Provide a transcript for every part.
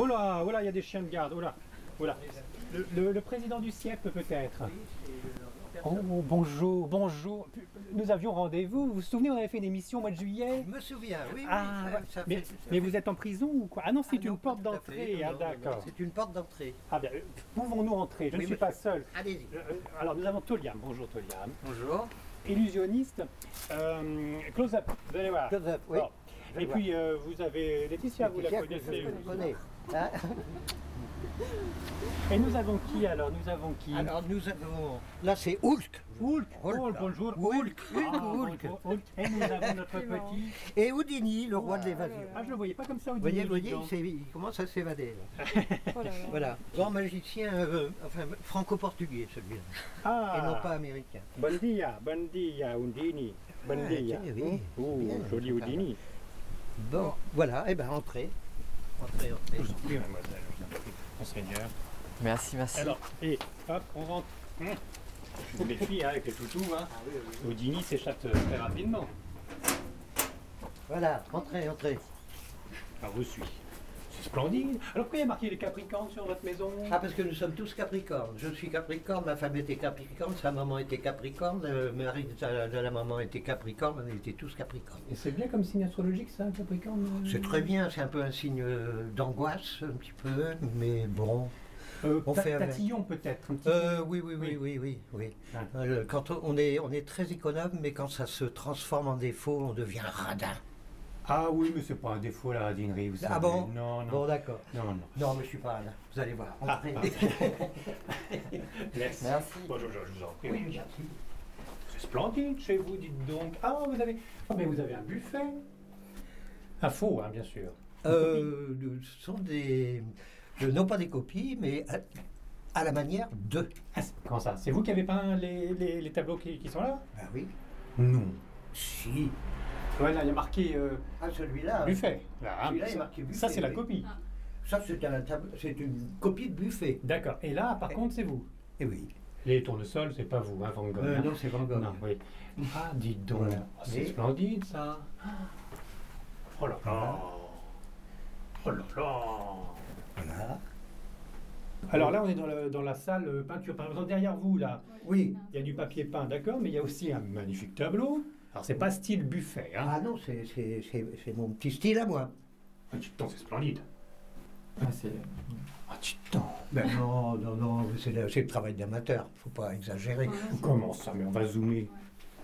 Oh là, il y a des chiens de garde. Oh là, oh là. Le président du siècle peut-être. Oh, bonjour, bonjour. Nous avions rendez-vous. Vous vous souvenez, on avait fait une émission au mois de juillet? Je me souviens, oui. Ah, oui, ça mais, fait- mais vous êtes en prison ou quoi? Ah non, c'est non, une pas porte tout à fait. d'entrée. Ah Non, d'accord. c'est une porte d'entrée. Ah bien, pouvons-nous entrer? Je ne Oui, suis pas monsieur. seul. Allez-y. Alors nous avons Toliam. Bonjour Toliam. Bonjour. Illusionniste. Close-up, vous allez voir. Close-up, oui. Bon. Je Et vois. puis vous avez Laetitia, vous la connaissez. Je connais. Hein. Et nous avons qui alors? Nous avons qui? Alors nous avons... Là c'est Hulk. Hulk. Hulk, Oh, là. bonjour. Hulk. Ah, Hulk. bonjour, Hulk. Et nous avons notre petit. Et Houdini, le roi de l'évasion. Ah, je le voyais pas comme ça au Vous dîner. voyez, dis donc. il commence à s'évader. Là. Oh là là. Voilà. Grand magicien, enfin franco-portugais celui-là. Ah. Et non pas américain. Bon dia, Houdini. Bon Ah, dia. tiens, oui. Oh, Bien, joli sympa. Houdini. Bon, voilà, et ben entrez. Entrez, Je entrez. vous en prie, mademoiselle, je vous en prie. Monseigneur. Merci, merci. Alors, et hop, on rentre. Je vous méfie hein, avec les toutous. Hein. Houdini s'échappe très rapidement. Voilà, entrez, entrez. Ah, vous suis. C'est splendide. Alors, pourquoi il y a marqué les Capricornes sur votre maison? Ah, parce que nous sommes tous Capricornes. Je suis Capricorne, ma femme était Capricorne, sa maman était Capricorne, le mari de la maman était Capricorne, on était tous Capricornes. Et c'est bien comme signe astrologique, ça, Capricorne? C'est très bien, c'est un peu un signe d'angoisse, un petit peu, mais bon. On fait avec. Tatillon, peut-être. Un petit Oui, oui, oui, oui, oui, oui. Ah. Quand on est très économe, mais quand ça se transforme en défaut, on devient radin. Ah oui, mais c'est pas un défaut, la radinerie, vous savez. Ah bon? Non, non. Bon, d'accord. Non, non. Non, mais je suis pas radin. Vous allez voir. Ah, Entrez. Merci. Merci. Bonjour, je vous en prie. Oui, merci. C'est splendide chez vous, dites donc. Ah, vous avez... Ah, mais vous avez un buffet. Un faux, hein, bien sûr. Ce sont des... non pas des copies, mais à la manière de. Ah, comment ça? C'est vous qui avez peint les tableaux qui sont là? Ben oui. Non. Si. Ouais, là, il y a marqué Ah, celui-là. buffet. Là, hein, Celui-là, il est marqué buffet, ça, c'est la oui. copie. Ça, c'est une copie de buffet. D'accord. Et là, par contre, c'est vous. Eh oui. Les tournesols, c'est pas vous, hein, Van Gogh. hein. Non, c'est Van Gogh. Non, oui. Ah, dites donc. Voilà. Oh, c'est Et- splendide, ça. Oh là là. Oh là là. Voilà. Alors là, on est dans la salle peinture. Par exemple, derrière vous, là, Oui. il y a du papier peint, d'accord, mais il y a aussi un magnifique tableau. Alors, c'est pas style buffet, hein. Ah non, c'est mon petit style à moi. Ah, dites donc, c'est splendide. Ah, c'est... Ah, dites donc. Ben non, non, non, c'est le travail d'amateur. Faut pas exagérer. Comment ça? Mais on va zoomer.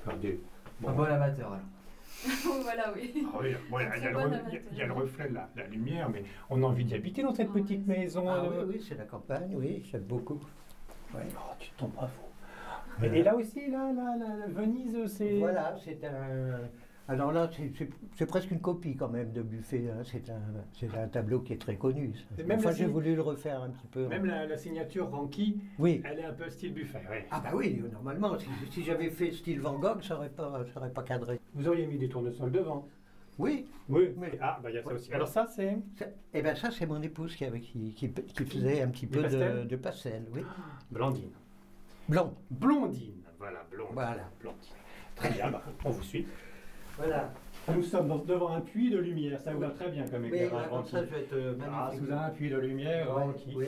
Regardez. Bon. Un bon amateur, alors. Voilà, oui. Ah oui, bon, il y a Bon il y a le reflet de la lumière, mais on a envie d'y habiter dans cette petite maison. Ah oui, oui, c'est la campagne, oui, j'aime beaucoup. Ouais. Oh, tu tombes bravo. Et là aussi, là, Venise, c'est... Voilà, c'est un... Alors là, c'est presque une copie quand même de Buffet. Hein. C'est un tableau qui est très connu. Ça. Et même Enfin, la j'ai signe- voulu le refaire un petit peu. Même la signature Ranky, Oui. elle est un peu style buffet, oui. Ah bah oui, normalement, si j'avais fait style Van Gogh, ça aurait pas cadré. Vous auriez mis des tournesols devant. Oui. Oui. Mais- Ah, bah il y a ça aussi. Alors ça, c'est... Eh bien ça, c'est mon épouse qui faisait un petit peu pastels de pastel, oui. Blandine. Blanc. Blondine, voilà, blonde. Voilà. Blondine. Très bien, bah, on vous suit. Voilà. Nous sommes devant un puits de lumière, ça vous va très bien comme Oui, éclairage. voilà, comme Ranky. ça, je vais être Ah, magnifique. sous un puits de lumière, Ouais, Ranky. oui.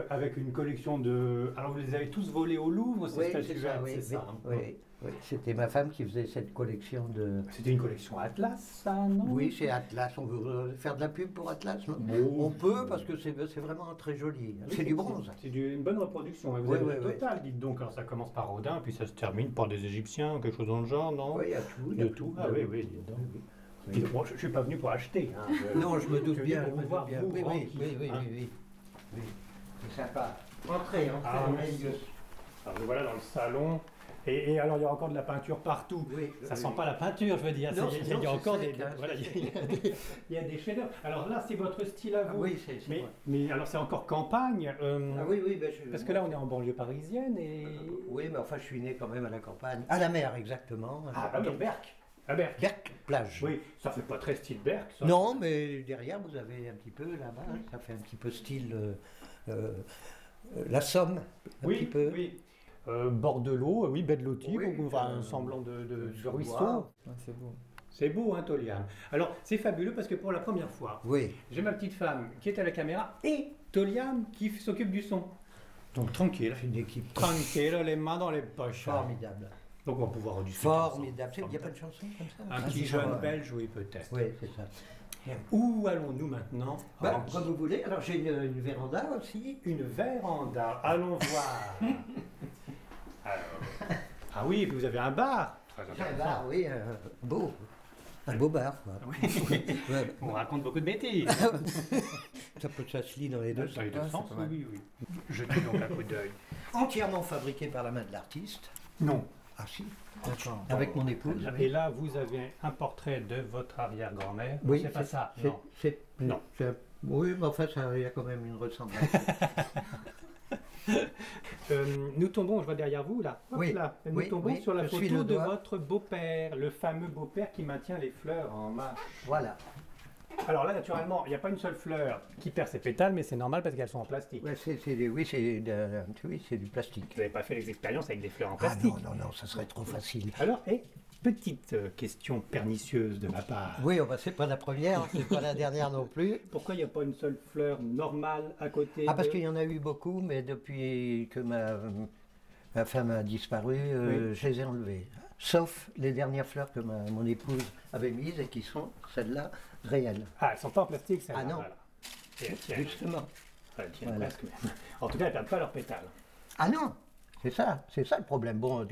Avec une collection de... Alors vous les avez tous volés au Louvre, ces Oui, c'est statues ça, oui, c'est ça. oui, hein. oui, oui. C'était ma femme qui faisait cette collection de... C'était une collection Atlas, ça, non? Oui, c'est Atlas. On veut faire de la pub pour Atlas, non? Bon. On peut, parce que c'est vraiment très joli. Oui, C'est du bronze. C'est une bonne reproduction. Vous Oui, avez oui, le oui. total, dites donc. Alors ça commence par Rodin, puis ça se termine par des Égyptiens, quelque chose dans le genre, non? Oui, il y a tout. il y a De tout. Ah oui, oui, dites donc. Oui. Dites, moi, je ne suis pas venu pour acheter. Hein. Non, je me doute Je bien. viens Je pour me voir doute bien. vous, Oui, oui, Ranky, oui, oui, hein. oui, oui. Oui. C'est sympa. Entrez, Ah, entrez. merci. Alors nous voilà dans le salon. Et alors il y a encore de la peinture partout. Oui, Ça oui. sent pas la peinture, je veux dire. Non, Il y a non, c'est encore sec, des, hein, voilà, c'est il y a des chefs-d'œuvre. Alors là, c'est votre style à Ah vous. oui, c'est mais, moi. mais alors c'est encore campagne. Ah oui, oui, ben Parce que là, on est en banlieue parisienne et. Oui, mais enfin, je suis né quand même à la campagne. À la mer, exactement. Ah bah oui, Berck. À Berck. Berck, plage. Oui, ça fait pas très style Berck, ça. Non, mais derrière, vous avez un petit peu là-bas, ça fait un petit peu style la Somme, un petit Oui, peu. oui. Bord de l'eau, oui, baie de l'eau type, Oui, enfin un semblant de je ruisseau. vois. Ouais, c'est beau. C'est beau, hein, Toliane. Alors, c'est fabuleux parce que pour la première fois, Oui. j'ai ma petite femme qui est à la caméra et Toliane qui s'occupe du son. Donc, tranquille. C'est une équipe Tranquille, les mains dans les poches. formidable. Donc, on va pouvoir rediscuter. Formidable. Il n'y a pas de chanson comme ça? Un petit jeune belge, oui, peut-être. Oui, c'est ça. Où allons-nous maintenant? Comme vous voulez. Alors, j'ai une véranda aussi. Une véranda. Allons voir. Alors. Ah oui, et puis vous avez un bar. Très Un intéressant. bar, oui, beau. Un beau bar, quoi. Ouais. On raconte beaucoup de bêtises. Ça se lit dans les deux Dans les deux sens. sens, c'est pas mal. oui, oui. Jetez donc un coup d'œil. Entièrement fabriqué par la main de l'artiste. Non. Ah si, avec mon épouse. Et là, vous avez un portrait de votre arrière-grand-mère. Oui, c'est pas ça. c'est- Non. Non. Oui, mais enfin, il y a quand même une ressemblance. Nous tombons, je vois derrière vous là. Hop Oui. là. Nous Oui, tombons oui, sur la je suis photo le de doigt. votre beau-père, le fameux beau-père qui maintient les fleurs en main. Voilà. Alors là, naturellement, il n'y a pas une seule fleur qui perd ses pétales, mais c'est normal parce qu'elles sont en plastique. Ouais, oui, c'est du plastique. Vous n'avez pas fait les expériences avec des fleurs en Ah plastique. non, ça serait trop facile. Alors, petite question pernicieuse de ma part. Oui, c'est pas la première, c'est pas la dernière non plus. Pourquoi il n'y a pas une seule fleur normale à côté Ah, parce de- qu'il y en a eu beaucoup, mais depuis que ma femme a disparu, je les ai enlevées. Sauf les dernières fleurs que mon épouse avait mises et qui sont, celles-là, réelles. Ah, elles ne sont pas en plastique, celles-là. Ah non. Voilà. Et elles tiennent. Justement. Elles tiennent Voilà. presque même. En tout cas, elles ne perdent pas leurs pétales. Ah non, c'est ça le problème. Bon,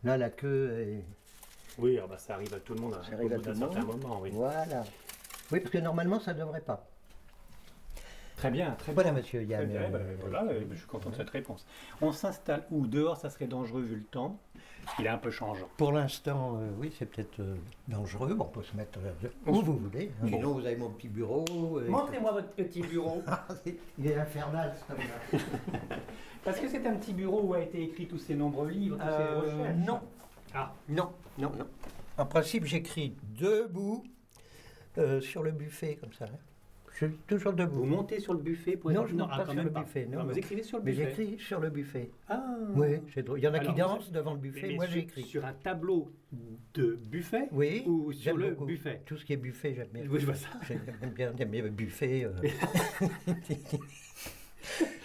là la queue est... Oui, ah bah, ça arrive à tout le monde Ça arrive au à bout tout d'un le monde. certain moment. Oui. Voilà. Oui, parce que normalement, ça ne devrait pas. Très bien, très bien. Voilà, monsieur Très Yann. bien, voilà, je suis content de cette réponse. On s'installe où? Dehors, ça serait dangereux vu le temps. Il est un peu changeant. Pour l'instant, oui, c'est peut-être dangereux. Bon, on peut se mettre où vous voulez. Hein. Bon. Sinon, vous avez mon petit bureau. Montrez-moi votre petit bureau. Il est infernal, ce là. Parce que c'est un petit bureau où a été écrit tous ces nombreux livres, tous ces recherches. Non. Ah, Non. En principe, j'écris debout sur le buffet, comme ça. Je suis toujours vous debout. montez sur le buffet pour Non, je monte ah, pas quand sur même le buffet, non, vous non. écrivez sur le Mais buffet. j'écris sur le buffet. Ah. Oui, c'est drôle. Il y en a Alors, qui dansent devant le buffet. Mais Moi, sur- j'écris. Sur un tableau de buffet Oui. ou sur j'aime le beaucoup. buffet? Tout ce qui est buffet, j'aime bien. Oui, je vois ça. J'aime bien le buffet.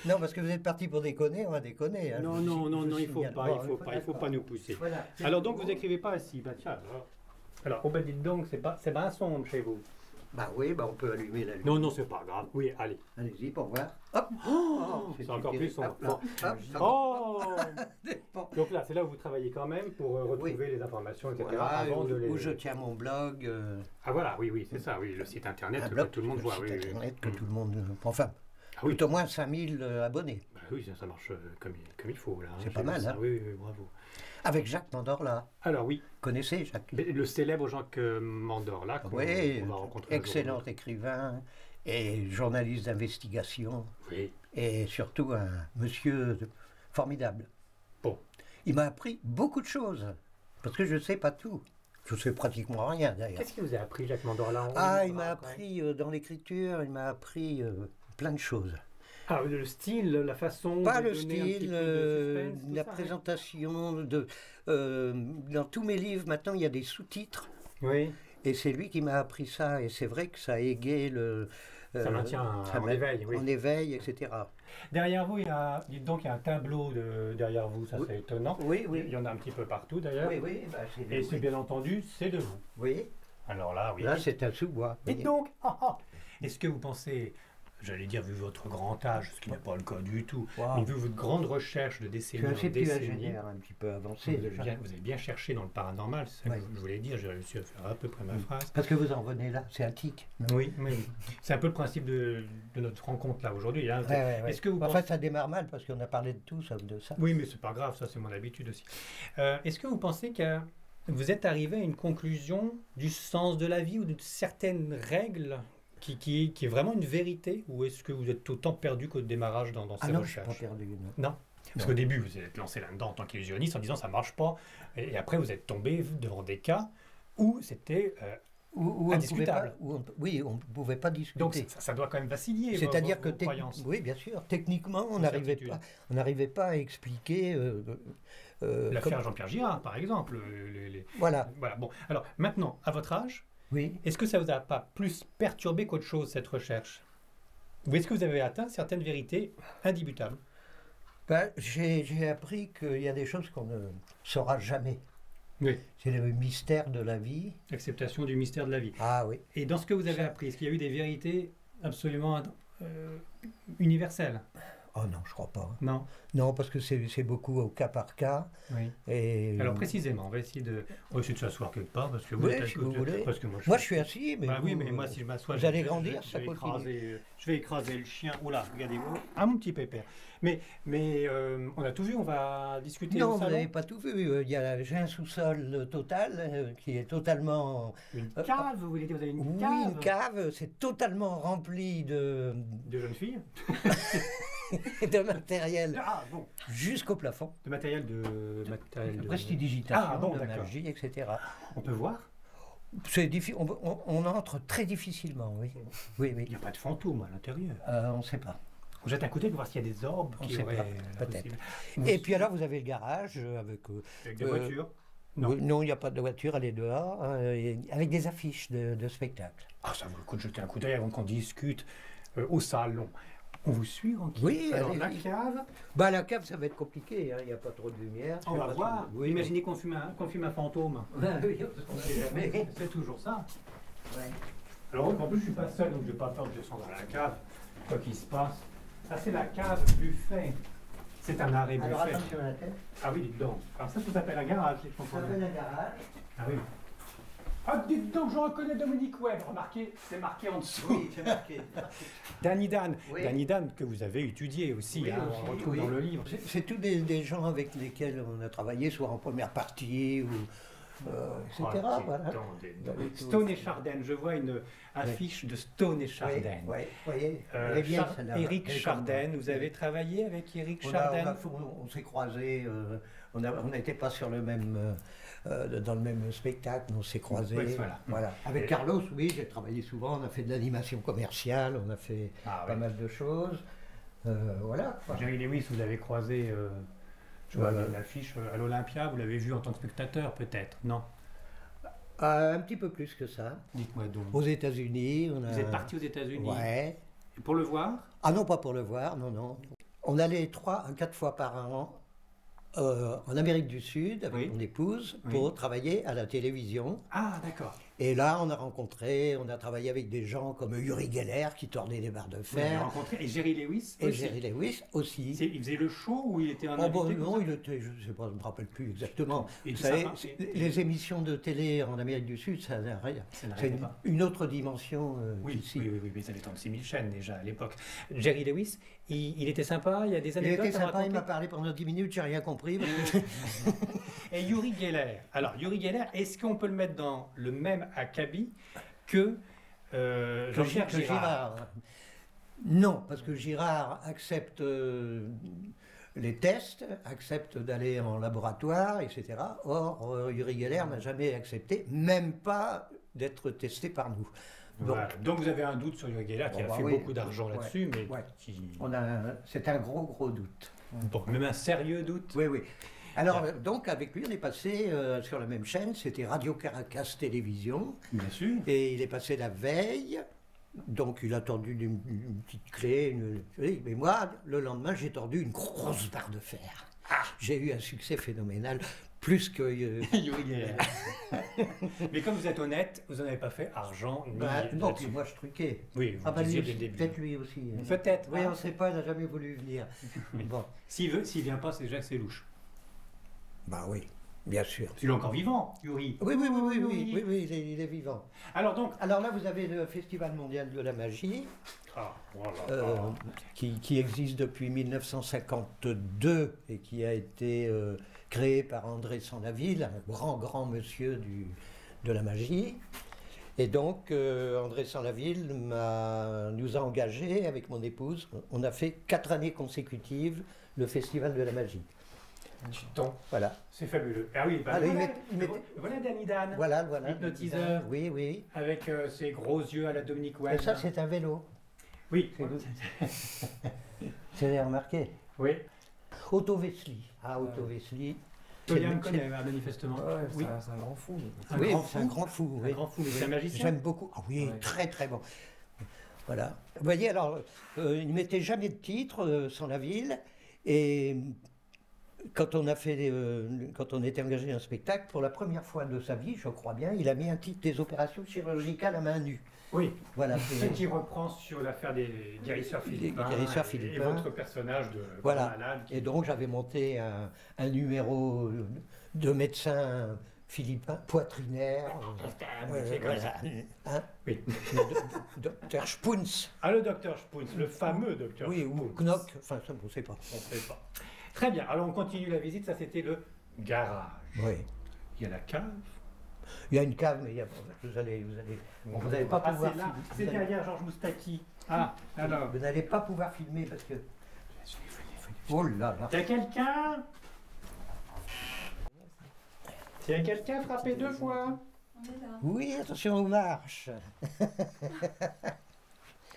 Non, parce que vous êtes parti pour déconner, on va déconner. Hein, Non, je non, vous- non, je non, vous il faut signale. pas, Bon, il faut pas nous pousser. Voilà. Alors donc vous écrivez pas assis, bah tiens. Alors, oh ben dites donc, c'est pas sombre chez vous. Bah oui, bah on peut allumer la lumière. Non, non, c'est pas grave. Oui, allez. Allez-y pour voir. Hop. C'est encore plus sombre. Hop, hop, hop. Oh Bon. Donc là, c'est là où vous travaillez quand même pour retrouver les informations, etc. Voilà, avant de les... où je tiens mon blog. Ah voilà, oui, oui, c'est ça, oui, le site internet Un que blog, tout le monde le voit. site Oui, oui. internet que tout le monde. Enfin, Ah oui. tout au moins 5000 abonnés. Bah oui, ça marche comme il faut là. C'est J'ai pas vu mal, ça. hein. Oui, oui, bravo. Avec Jacques Mandorla. Alors oui, Connaissez Jacques? mais le célèbre Jacques Mandorla qu'on Oui, on va rencontrer un jour ou excellent l'autre. écrivain et journaliste d'investigation. Oui. Et surtout un monsieur formidable. Bon. Il m'a appris beaucoup de choses, parce que je ne sais pas tout. Je ne sais pratiquement rien d'ailleurs. Qu'est-ce qu'il vous a appris, Jacques Mandorla? Ah, il m'a appris dans l'écriture, il m'a appris plein de choses. Ah, le style, la façon Pas de le donner un petit style, peu de suspense, tout la ça, hein. présentation. Dans tous mes livres, maintenant, il y a des sous-titres. Oui, Et c'est lui qui m'a appris ça. Et c'est vrai que ça égaye le... ça maintient ça en m'a- éveil, oui. En éveil, etc. Derrière vous, dites donc, il y a un tableau derrière vous, ça Oui. c'est étonnant. Oui, Il oui. y en a un petit peu partout d'ailleurs. Oui, oui. Bah, Et c'est bien entendu, c'est de vous. oui. Alors là, oui. Là, c'est un sous-bois. Dites donc, est-ce que vous pensez, j'allais dire vu votre grand âge, ce qui n'est pas le cas du tout, Wow. mais vu votre grande recherche de Je décennies suis en assez décennies, ingénieur, un petit peu vous avancé. avez bien cherché dans le paranormal, c'est ça Ouais. que je voulais dire, j'ai réussi à faire à peu près ma phrase. Parce que vous en venez là, c'est un tic. Oui, oui. C'est un peu le principe de notre rencontre là aujourd'hui. Hein. Ouais, ouais, ouais. Est-ce que vous En pensez... fait, ça démarre mal parce qu'on a parlé de tout sauf de ça. Oui, mais c'est pas grave, ça c'est mon habitude aussi. Est-ce que vous pensez que vous êtes arrivé à une conclusion du sens de la vie ou de certaines règles qui est vraiment une vérité, ou est-ce que vous êtes autant perdu qu'au démarrage dans Ah ces non, je suis recherches? pas perdu. Non. Non. Parce qu'au début, vous êtes lancé là-dedans en tant qu'illusionniste en disant ça marche pas, et après vous êtes tombé devant des cas où c'était... Où on Indiscutable. pouvait pas, oui, on ne pouvait pas discuter. donc ça doit quand même vaciller. C'est-à-dire que, vos croyances. oui, bien sûr, techniquement, on Vos n'arrivait certitudes. pas, à expliquer L'affaire Jean-Pierre Girard, par exemple. Voilà, Voilà, bon. Alors, maintenant, à votre âge, oui. est-ce que ça vous a pas plus perturbé qu'autre chose, cette recherche? Ou est-ce que vous avez atteint certaines vérités indubitables? Ben, j'ai appris qu'il y a des choses qu'on ne saura jamais. Oui. C'est le mystère de la vie. Acceptation du mystère de la vie. Ah oui. Et dans ce que vous avez appris, est-ce qu'il y a eu des vérités absolument universelles? Oh non, je crois pas. Non. Non, parce que c'est beaucoup au cas par cas. Oui. Et Alors précisément, on va essayer de s'asseoir quelque part parce que vous Oui, êtes à si vous côté- voulez. parce que moi Moi, je suis assis, mais Bah oui, vous, mais moi si je m'assois, vous allez grandir, je ça vais continue. je vais écraser le chien. Oula, regardez-vous, mon petit pépère. Mais on a tout vu, on va discuter Non, au vous salon. n'avez pas tout vu. J'ai un sous-sol total qui est totalement... Une cave, vous voulez dire, vous avez une Oui, cave une cave, c'est totalement rempli de jeunes filles. de matériel Ah bon, jusqu'au plafond. de matériel de Prestidigitation, Ah, bon, de d'accord. magie, etc. On peut voir. On entre très difficilement, oui. Oui, Il oui. n'y a pas de fantôme à l'intérieur. On ne sait pas. Vous êtes à côté pour voir s'il y a des orbes On qui sait auraient pas, la peut-être. possibilité. Et puis alors, vous avez le garage avec... Avec des euh, voitures. Non. Non, il n'y a pas de voiture, elle est dehors, avec des affiches de spectacles. Ah, ça vaut le coup de jeter un coup d'œil avant qu'on discute au salon. On vous suit, Ranky? Oui, Alors, allez, la allez. cave, Bah, la cave, ça va être compliqué, hein, il n'y a pas trop de lumière. on va voir. Oui, Imaginez qu'on fume un fantôme. oui, on sait jamais. C'est toujours ça. Ouais. Alors, en plus, je suis pas seul, donc je n'ai pas peur de descendre dans la cave. Quoi qu'il se passe. Ça, c'est la cave buffet. C'est un arrêt Alors buffet. attention à la tête. Ah oui, dites donc. Alors, ça s'appelle un garage, si je comprends Ça bien. fait un garage. Ah oui. Ah, dites donc, je reconnais Dominique Webb. Remarquez, c'est marqué en dessous. Oui, c'est marqué. Danny Dan. Oui. Danny Dan, que vous avez étudié aussi, Oui, hein, aussi, on retrouve oui. dans le livre. C'est tous des gens avec lesquels on a travaillé, soit en première partie, ou, etc. Ah, Voilà. attendez. Stone et Chardin, je vois une affiche de Stone et Chardin. Oui, vous voyez, elle est bien celle-là. Éric Elle est Chardin, comme moi. vous avez travaillé avec Éric On, Chardin? on s'est croisés, on n'était pas sur le même, dans le même spectacle, mais on s'est croisés. Oui, voilà. Avec Et- Carlos, oui, j'ai travaillé souvent, on a fait de l'animation commerciale, on a fait Ah, pas ouais. mal de choses. Voilà. quoi. Jerry Lewis, vous l'avez croisé, je vois Voilà. une affiche à l'Olympia, vous l'avez vu en tant que spectateur peut-être, non? Un petit peu plus que ça. Dites-moi donc. Aux États-Unis, on a. Vous êtes parti aux États-Unis Ouais. pour le voir? Ah non, pas pour le voir, non, non. On allait 3 à 4 fois par an en Amérique du Sud avec Oui. mon épouse Oui. pour travailler à la télévision. Ah, d'accord. Et là, on a travaillé avec des gens comme Uri Geller qui tordaient des barres de Vous l'avez fer. rencontré. Et Jerry Lewis Et aussi. Jerry Lewis aussi. Il faisait le show ou il était un Oh bon, invité non, comme il était, je ne sais pas, je ne me rappelle plus exactement. Et Vous ça savez, va, les émissions de télé en Amérique du Sud, ça n'a rien. Ça n'arrête C'est une, pas. une autre dimension Oui, ici. oui, mais ça avait 36 000 chaînes déjà à l'époque. Jerry Lewis, il était sympa, il y a des Il anecdotes était à sympa, il m'a raconter. parlé pendant 10 minutes, j'ai rien compris. parce que- Et Uri Geller. Alors, Uri Geller, est-ce qu'on peut le mettre dans le même acabit que Jean-Pierre que Girard? Non, parce que Girard accepte les tests, accepte d'aller en laboratoire, etc. Or, Uri Geller n'a jamais accepté, même pas d'être testé par nous. Voilà. Donc vous avez un doute sur Uri Geller qui Bon, a bah fait oui. beaucoup d'argent Ouais, là-dessus, mais ouais. qui... C'est un gros doute. Bon, même un sérieux doute. Oui, oui. Alors, donc, avec lui, on est passé sur la même chaîne, c'était Radio Caracas Télévision, Bien sûr. et il est passé la veille, donc il a tordu une petite clé, oui, mais moi, le lendemain, j'ai tordu une grosse barre de fer. J'ai eu un succès phénoménal, plus que... Uri Geller. Mais comme vous êtes honnête, vous n'en avez pas fait argent ni non, là-dessus. puis moi, je truquais. Oui, vous Ah bah disiez lui dès le aussi, début. peut-être lui aussi. hein. Peut-être. Oui, hein. on ne sait pas, il n'a jamais voulu venir. Bon, S'il vient pas, c'est déjà que c'est louche. bah oui, bien sûr. Il est encore vivant, Uri. Oui, il est vivant. Alors donc... Alors là, vous avez le Festival mondial de la magie, Ah, voilà. qui existe depuis 1952 et qui a été créé par André Sanlaville, un grand monsieur de la magie. Et donc, André Sanlaville nous a engagés avec mon épouse. On a fait 4 années consécutives le Festival de la magie. Donc, Voilà. c'est fabuleux. Ah oui, bah Alors, voilà, il met- voilà Danny Dan, Voilà. Hypnotiseur. Oui, oui. avec ses gros yeux à la Dominique Webb. Et ça, c'est un vélo. Oui, Vous avez remarqué. oui. Otto Wessely. Ah, Otto Wessely. Tolien me connaît, manifestement. Ouais, Oui. c'est un grand fou. Un Oui, grand c'est un fou. grand fou. Un oui. grand fou, mais Oui. c'est un magicien. J'aime beaucoup. Ah oui, Ouais. très très bon. Voilà. Vous voyez, alors, il ne mettait jamais de titre sans la ville. Et quand on a fait, quand on était engagé dans un spectacle, pour la première fois de sa vie, je crois bien, il a mis un titre des opérations chirurgicales à main nue. Oui, Voilà. ce qui reprend sur l'affaire des guérisseurs philippins, guérisseurs et philippins. votre personnage de Voilà. grand malade. Et donc j'avais monté un numéro de médecin philippin, poitrinaire. Un métier comme ça. Hein, Oui. Docteur Spoons. Ah, le docteur Spoons, le fameux docteur Oui, Spoons. ou Knock, enfin ça, on ne sait pas. On ne sait pas. Très bien, alors on continue la visite, ça c'était le garage. Oui. Il y a la cave. Il y a une cave, mais vous n'allez pas Ah, pouvoir c'est là, filmer. c'est derrière Georges Moustaki. Ah, alors. Vous n'allez pas pouvoir filmer parce que. Oh là là. Il y a quelqu'un? S'il y a quelqu'un, frappez 2 fois. On est là. Oui, attention aux marches.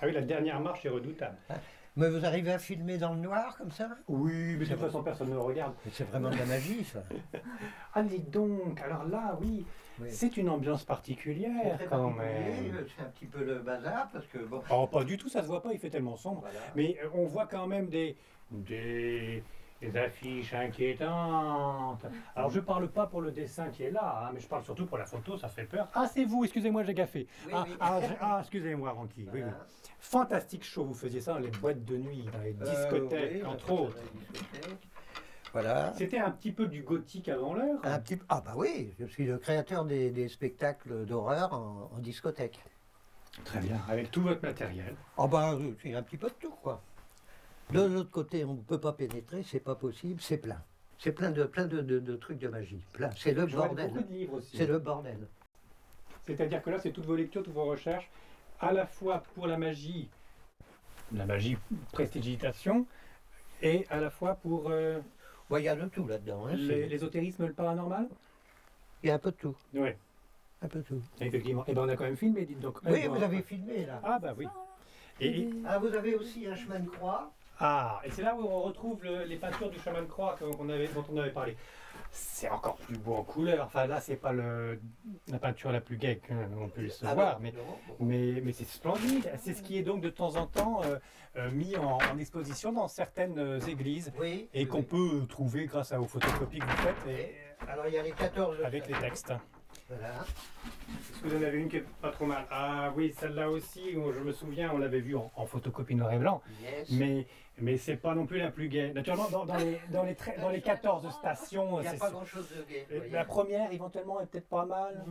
Ah oui, la dernière marche est redoutable. Mais vous arrivez à filmer dans le noir comme ça? Oui, mais de toute façon, personne ne le regarde. Mais c'est vraiment de la magie, ça. Ah, dis donc, alors là, oui, Oui. c'est une ambiance particulière Très quand particulier, même. c'est un petit peu le bazar parce que bon. Oh, pas du tout, ça se voit pas, il fait tellement sombre. Voilà. Mais on voit quand même des affiches inquiétantes. Alors je parle pas pour le dessin qui est là, hein, mais je parle surtout pour la photo, ça fait peur. Ah, c'est vous, excusez-moi, j'ai gaffé. Oui, ah, oui. Excusez-moi, Ranky. Oui, oui. Voilà. Fantastique show, vous faisiez ça dans les boîtes de nuit, dans les discothèques, Oui, entre on a fait autres. ça dans les discothèques. Voilà. C'était un petit peu du gothique avant l'heure. Ah bah oui, je suis le créateur des spectacles d'horreur en discothèque. Très bien, avec tout votre matériel. Ah bah c'est un petit peu de tout quoi. De l'autre côté, on ne peut pas pénétrer, c'est pas possible, c'est plein. C'est plein de trucs de magie. Plein. C'est le Je vois bordel. beaucoup de livres aussi. C'est le bordel. C'est-à-dire que là, c'est toutes vos lectures, toutes vos recherches, à la fois pour la magie prestidigitation, et à la fois pour Ouais, il y a de tout là-dedans. Hein, l'ésotérisme, le paranormal. il y a un peu de tout. Oui, Un peu de tout. effectivement. Et ben on a quand même filmé, dites donc. Oui, Eh ben, vous avez filmé là. Ah bah oui. Et Ah, vous avez aussi un chemin de croix. et c'est là où on retrouve les peintures du chemin de croix dont on avait parlé. C'est encore plus beau en couleur. Enfin là, c'est pas la peinture la plus gaie qu'on puisse Ah voir, non, mais non, bon. Mais c'est splendide. C'est ce qui est donc de temps en temps mis en exposition dans certaines églises Oui. et qu'on peut trouver grâce aux photocopies que vous faites et Alors il y a les 14. avec les textes. Voilà. Est-ce que vous en avez une qui est pas trop mal? Ah oui, celle-là aussi, je me souviens, on l'avait vue en photocopie noir et blanc. Yes. Mais c'est pas non plus la plus gaie. Naturellement, dans les 14 stations, Il n'y a c'est- pas grand-chose de gai. vous voyez. la première éventuellement est peut-être pas mal.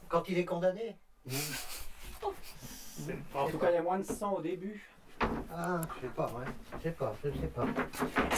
Quand il est condamné. En tout cas, il y a moins de 100 au début. Ah, je sais pas, ouais. Je sais pas.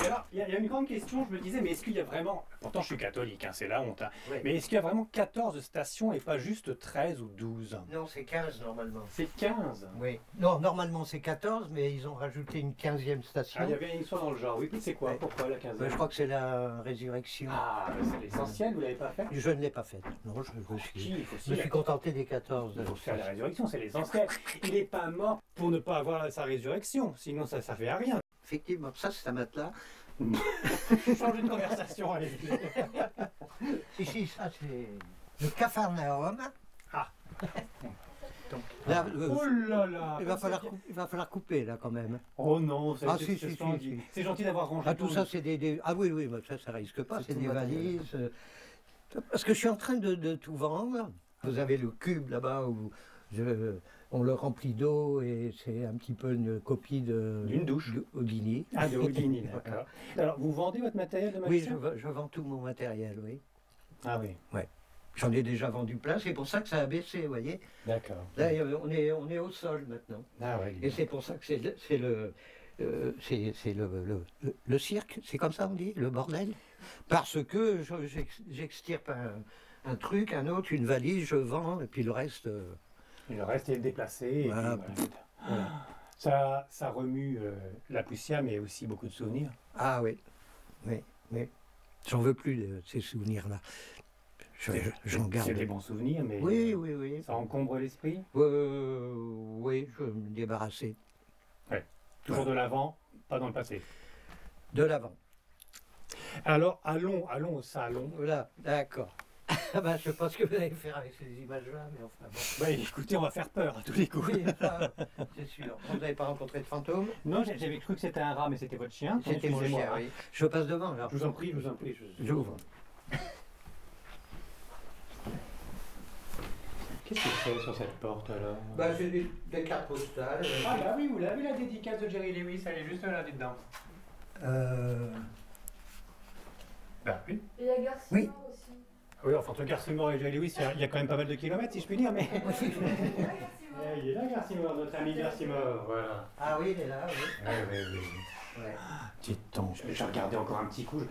Et alors, il y a une grande question, je me disais, mais est-ce qu'il y a vraiment, pourtant je suis catholique, hein, c'est la honte, hein, Ouais. mais est-ce qu'il y a vraiment 14 stations et pas juste 13 ou 12? Non, c'est 15 normalement. C'est 15. Oui. Non, normalement c'est 14, mais ils ont rajouté une 15e station. Ah, il y avait une histoire dans le genre, oui, c'est quoi? Ouais. Pourquoi la 15e? Je crois que c'est la résurrection. Ah, c'est l'essentiel, vous l'avez pas fait? Je ne l'ai pas faite. Non, je Il faut me suis contenté des 14. il faut faire la résurrection, c'est l'essentiel. Il n'est pas mort pour ne pas avoir sa résurrection, sinon ça fait à rien. Effectivement, ça c'est un matelas. Changer de conversation, allez. Ici, ça c'est le Capharnaüm. Ah. Là, Oh là là! il va falloir couper là quand même. Oh non, c'est Ah, c'est si, splendide. si. C'est gentil d'avoir rangé Ah, tout ça c'est des... Ah oui, mais ça risque pas, C'est c'est tout des le matériel. valises. Parce que je suis en train de tout vendre. Vous avez le cube là-bas où on le remplit d'eau et c'est un petit peu une copie D'une douche. Houdini. Ah, de Houdini, d'accord. Alors, vous vendez votre matériel de Oui, magicien? je vends tout mon matériel, oui. Ah oui, J'en ai déjà vendu plein, c'est pour ça que ça a baissé, vous voyez. d'accord. Là, on est au sol maintenant. Ah oui. Et c'est pour ça que c'est le cirque, c'est comme ça on dit, le bordel. Parce que j'extirpe un truc, un autre, une valise, je vends, et puis le reste... Et le reste est déplacé. Et Voilà. puis, voilà. Ça remue la poussière, mais aussi beaucoup de souvenirs. Ah oui, oui. J'en veux plus de ces souvenirs-là. J'en garde. C'est des bons souvenirs, mais Oui. ça encombre l'esprit. Oui, je vais me débarrasser. Toujours de l'avant, pas dans le passé. De l'avant. Alors, allons au salon. Voilà, d'accord. Ah ben, je sais pas ce que vous allez faire avec ces images-là, mais enfin bon. Bah, écoutez, on va faire peur à tous les coups. Oui, ça, c'est sûr. Vous n'avez pas rencontré de fantôme? Non, j'avais cru que c'était un rat, mais c'était votre chien. C'était mon Excusez-moi. chien, oui. Je passe devant, alors. Je vous en prie, je vous en prie. J'ouvre. Qu'est-ce que c'est sur cette porte alors Bah, c'est des cartes postales. Ah bah oui, vous l'avez vu la dédicace de Jerry Lewis, elle est juste là dedans. Bah oui. Et il y a Garcia Oui. aussi. Oui, enfin entre Garcimore et Jerry Lewis, il y a quand même pas mal de kilomètres si je puis dire, mais... Ouais, Garcia. Il est là Garcimore, notre ami Garcimore, voilà. Ah oui, il est là, oui. Oui. Ouais. Dis-donc, je vais regarder encore un petit coup,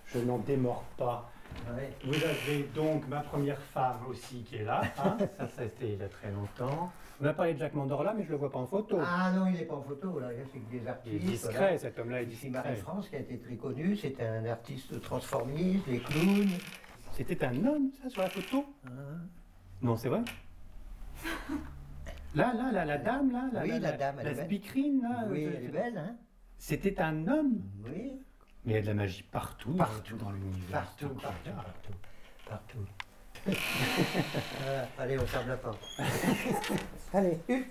je n'en démords pas. Ouais. Vous avez donc ma première femme aussi qui est là, hein. Ça c'était il y a très longtemps. On a parlé de Jacques Mandorla, mais je le vois pas en photo. Ah non, il n'est pas en photo, là. C'est que des Il est artistes. discret, voilà. cet homme-là est Ici, discret. Marie-France, qui a été très connu, c'était un artiste transformiste, des clowns. C'était un homme, ça, sur la photo? Hein. Non, c'est vrai? Là, la dame, là, Oui, la dame, elle la est belle. speakerine, là. Oui, elle est belle, hein? C'était un homme? Oui. Mais il y a de la magie partout. Partout. Dans l'univers. Partout, partout. Voilà. Allez, on ferme la porte. Allez, Huc.